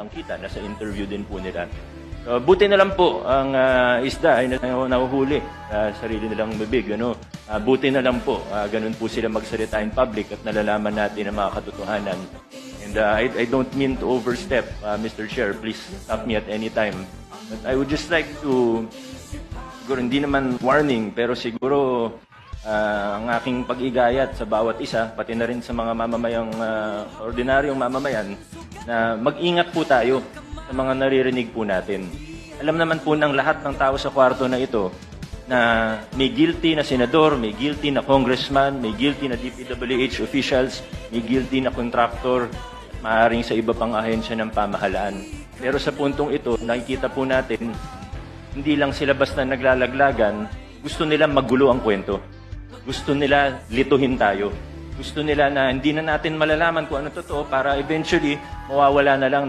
kitang-kita, nasa interview din po nila. Buti na lang po ang isda ay nahuhuli sa sarili nilang bibig. Buti na lang po, ganun po sila magsalita in public at nalalaman natin ang mga katotohanan. And I don't mean to overstep, Mr. Chair. Please stop me at any time. But I would just like to, siguro hindi naman warning, pero siguro ang aking pag-igayat sa bawat isa, pati na rin sa mga mamamayang, ordinaryong mamamayan, na mag-ingat po tayo sa mga naririnig po natin. Alam naman po ng lahat ng tao sa kwarto na ito na may guilty na senador, may guilty na congressman, may guilty na DPWH officials, may guilty na contractor, maaaring sa iba pang ahensya ng pamahalaan. Pero sa puntong ito, nakikita po natin, hindi lang sila basta naglalaglagan, gusto nila magulo ang kwento. Gusto nila lituhin tayo. Gusto nila na hindi na natin malalaman kung ano totoo para eventually mawawala na lang na